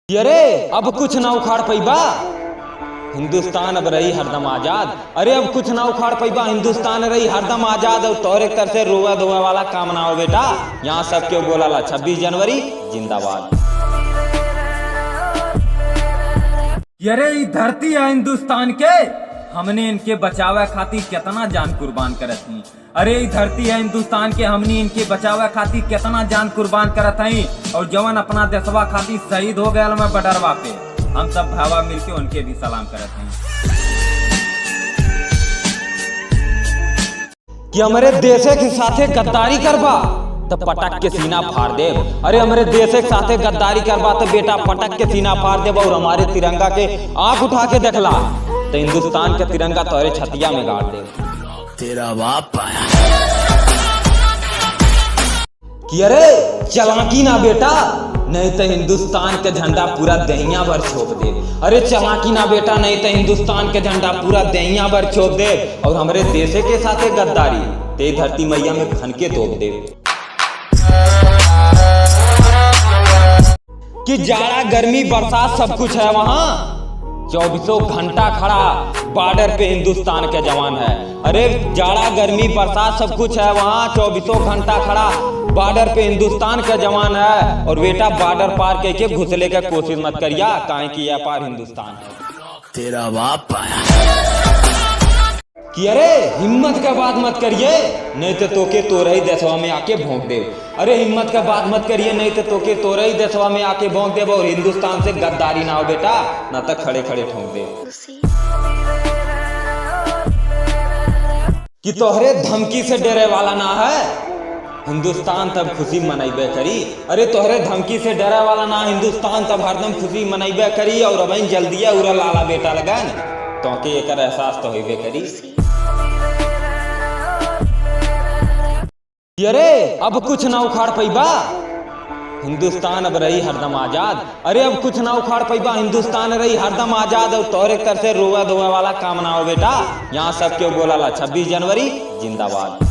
अरे अब कुछ ना उखाड़ पैबा, हिंदुस्तान अब रही हरदम आजाद। अरे अब कुछ ना उखाड़ पैबा, हिंदुस्तान रही हरदम आजाद। और तोहरे कर से रोवा धोवा वाला काम ना हो बेटा। यहाँ सब क्यों बोला ला 26 जनवरी जिंदाबाद। अरे ई धरती है हिंदुस्तान के, हमने इनके बचावे खातिर कितना जान कुर्बान करत हई। अरे ई धरती है हिंदुस्तान के, हमने इनके बचावे खातिर कितना जान कुर्बान करत हई। और जवन अपना देशवा खातिर शहीद हो गया मैं बडरवा पे, हम सब भावा मिलके उनके भी सलाम करत हई। कि हमारे देशे के साथे गद्दारी करबा तो पटक के सीना फाड़ देव। अरे हमारे देश के साथे गद्दारी करबा तो बेटा पटक के सीना फाड़ देव। और हमारे तिरंगा के आंख उठा के देखला तो हिंदुस्तान के तिरंगा तोहरे छतिया में गाड़ दे। तेरा बाप आया कि अरे चालाकी ना बेटा, नहीं तो हिंदुस्तान के झंडा पूरा दहिया भर छोप दे। अरे चालाकी ना बेटा, नहीं तो हिंदुस्तान के झंडा पूरा दहिया भर छोप दे। और हमारे देशे के साथे गद्दारी ते धरती मैया में खन के तोप दे। कि जाड़ा गर्मी बरसात सब कुछ है वहाँ, 24 घंटा खड़ा बॉर्डर पे हिंदुस्तान के जवान है। अरे जाड़ा गर्मी बरसात सब कुछ है वहाँ, 24 घंटा खड़ा बॉर्डर पे हिंदुस्तान का जवान है। और बेटा बॉर्डर पार करके घुसले का कोशिश मत करिया, काहे कि यह पार हिंदुस्तान है। तेरा बाप आया कि अरे हिम्मत का बात मत करिए, नहीं तो तोके तोरे ही देशवा में आके भोंक दे। अरे हिम्मत का बात मत करिए, नहीं तो तोके तोरे ही देशवा में आके भोंक दे। और हिंदुस्तान से गद्दारी ना हो बेटा, ना तो खड़े खड़े ठोंक दे। कि तोहरे धमकी से डरे वाला ना है, हिंदुस्तान तब खुशी मनैबे करी। अरे तोहरे धमकी से डरे वाला ना, हिंदुस्तान तब हरदम खुशी मनैबे करी। और अब जल्दी उड़ा लाला बेटा लगन तो के एकर एहसास तो होइबे करी। अरे अब कुछ ना उखाड़ पैबा, हिंदुस्तान अब रही हरदम आजाद। अरे अब कुछ ना उखाड़ पैबा, हिंदुस्तान रही हरदम आजाद। और तोहरे कर से रोवा धोवा वाला काम ना हो बेटा। यहाँ सब क्यों बोला ला 26 जनवरी जिंदाबाद।